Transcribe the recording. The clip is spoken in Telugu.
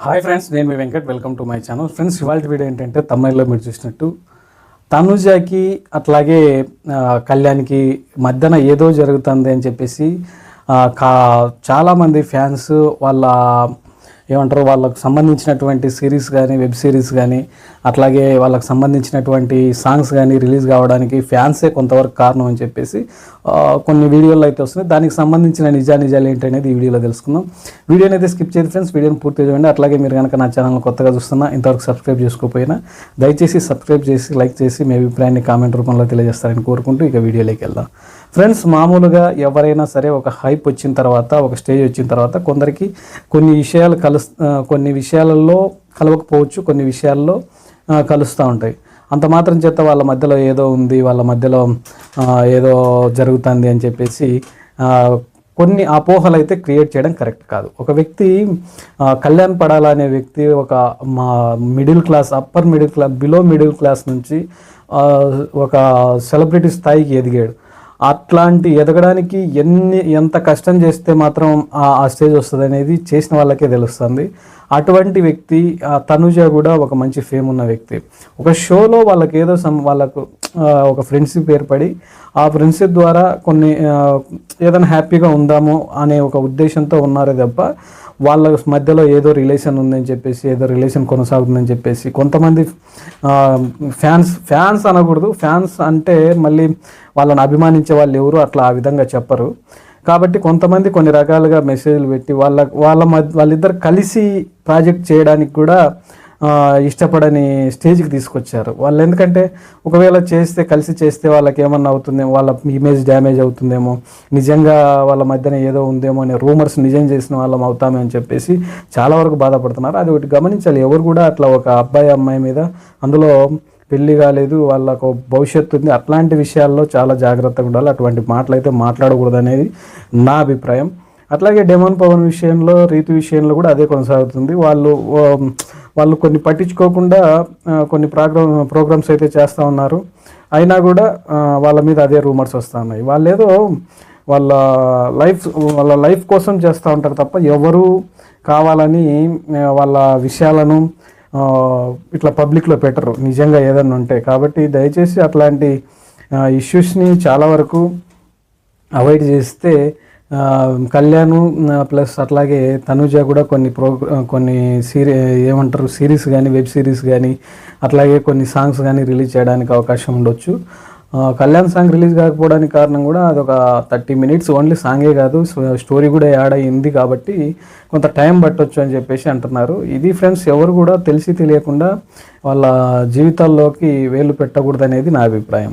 హాయ్ ఫ్రెండ్స్, నేను మీ Venkat. Welcome to my channel. Friends, ఇవాళ వీడియో ఏంటంటే తమిళలో మీరు చూసినట్టు తనుజాకి అట్లాగే కళ్యాణ్కి మధ్యన ఏదో జరుగుతుంది అని చెప్పేసి చాలామంది ఫ్యాన్స్ వాళ్ళ ఏమంటారు వాళ్ళకు సంబంధించినటువంటి సిరీస్ కానీ వెబ్ సిరీస్ కానీ అట్లాగే వాళ్ళకు సంబంధించినటువంటి సాంగ్స్ కానీ రిలీజ్ కావడానికి ఫ్యాన్సే కొంతవరకు కారణం అని చెప్పేసి కొన్ని వీడియోలు అయితే వస్తున్నాయి. దానికి సంబంధించిన నిజాలు ఏంటి అనేది ఈ వీడియోలో తెలుసుకుందాం. వీడియోని అయితే స్కిప్ చేయదు ఫ్రెండ్స్, వీడియోని పూర్తిగా చూడండి. అట్లాగే మీరు కనుక నా ఛానల్ కొత్తగా చూస్తున్నా, ఇంతవరకు సబ్స్క్రైబ్ చేసుకోకపోయినా దయచేసి సబ్స్క్రైబ్ చేసి లైక్ చేసి మీ అభిప్రాయాన్ని కామెంట్ రూపంలో తెలియజేస్తారని కోరుకుంటూ ఇక వీడియోలోకి వెళ్దాం. ఫ్రెండ్స్, మామూలుగా ఎవరైనా సరే ఒక హైప్ వచ్చిన తర్వాత, ఒక స్టేజ్ వచ్చిన తర్వాత కొందరికి కొన్ని విషయాలలో కలవకపోవచ్చు, కొన్ని విషయాల్లో కలుస్తూ ఉంటాయి. అంత మాత్రం చేత వాళ్ళ మధ్యలో ఏదో ఉంది, వాళ్ళ మధ్యలో ఏదో జరుగుతుంది అని చెప్పేసి కొన్ని అపోహలు అయితే క్రియేట్ చేయడం కరెక్ట్ కాదు. ఒక వ్యక్తి కళ్యాణ్ పడాల అనే వ్యక్తి ఒక middle class, upper middle class, below middle class నుంచి ఒక సెలబ్రిటీ స్థాయికి ఎదిగాడు. అట్లాంటి ఎదగడానికి ఎంత కష్టం చేస్తే మాత్రం ఆ స్టేజ్ వస్తుంది అనేది చేసిన వాళ్ళకే తెలుస్తుంది. అటువంటి వ్యక్తి తనుజ కూడా ఒక మంచి ఫేమ్ ఉన్న వ్యక్తి. ఒక షోలో వాళ్ళకి వాళ్ళకు ఒక ఫ్రెండ్షిప్ ఏర్పడి ఆ ఫ్రెండ్షిప్ ద్వారా కొన్ని ఏదైనా హ్యాపీగా ఉందాము అనే ఒక ఉద్దేశంతో ఉన్నారే తప్ప వాళ్ళ మధ్యలో ఏదో రిలేషన్ ఉందని చెప్పేసి, ఏదో రిలేషన్ కొనసాగుతుందని చెప్పేసి కొంతమంది ఫ్యాన్స్ అనకూడదు. ఫ్యాన్స్ అంటే మళ్ళీ వాళ్ళని అభిమానించే వాళ్ళు ఎవరు అట్లా ఆ విధంగా చెప్పరు. కాబట్టి కొంతమంది కొన్ని రకాలుగా మెసేజ్లు పెట్టి వాళ్ళిద్దరు కలిసి ప్రాజెక్ట్ చేయడానికి కూడా ఇష్టపడని స్టేజ్కి తీసుకొచ్చారు వాళ్ళు. ఎందుకంటే ఒకవేళ కలిసి చేస్తే వాళ్ళకి ఏమన్నా అవుతుందేమో, వాళ్ళ ఇమేజ్ డ్యామేజ్ అవుతుందేమో, నిజంగా వాళ్ళ మధ్యన ఏదో ఉందేమో అనే రూమర్స్ నిజం చేసిన వాళ్ళం అవుతామే అని చెప్పేసి చాలా వరకు బాధపడుతున్నారు. అది ఒకటి గమనించాలి. ఎవరు కూడా అట్లా ఒక అమ్మాయి మీద, అందులో పెళ్లి కాలేదు, వాళ్ళకు భవిష్యత్తు ఉంది, అట్లాంటి విషయాల్లో చాలా జాగ్రత్తగా ఉండాలి. అటువంటి మాటలు అయితే మాట్లాడకూడదు అనేది నా అభిప్రాయం. అట్లాగే డెమోన్ పవన్ విషయంలో, రీతు విషయంలో కూడా అదే కొనసాగుతుంది. వాళ్ళు కొన్ని పట్టించుకోకుండా కొన్ని ప్రోగ్రామ్స్ అయితే చేస్తూ ఉన్నారు. అయినా కూడా వాళ్ళ మీద అదే రూమర్స్ వస్తూ ఉన్నాయి. వాళ్ళేదో వాళ్ళ లైఫ్ కోసం చేస్తూ ఉంటారు తప్ప ఎవరు కావాలని వాళ్ళ విషయాలను ఇట్లా పబ్లిక్లో పెట్టరు నిజంగా ఏదన్నా ఉంటే. కాబట్టి దయచేసి అట్లాంటి ఇష్యూస్ని చాలా వరకు అవాయిడ్ చేస్తే కళ్యాణ్ ప్లస్ అట్లాగే తనుజ కూడా కొన్ని సిరీస్ కానీ వెబ్ సిరీస్ కానీ అట్లాగే కొన్ని సాంగ్స్ కానీ రిలీజ్ చేయడానికి అవకాశం ఉండొచ్చు. కళ్యాణ్ సాంగ్ రిలీజ్ కాకపోవడానికి కారణం కూడా అదొక 30 minutes ఓన్లీ సాంగే కాదు, స్టోరీ కూడా యాడ్ అయ్యింది. కాబట్టి కొంత టైం పట్టొచ్చు అని చెప్పేసి అంటున్నారు. ఇది ఫ్రెండ్స్, ఎవరు కూడా తెలియకుండా వాళ్ళ జీవితాల్లోకి వేలు పెట్టకూడదు అనేది నా అభిప్రాయం.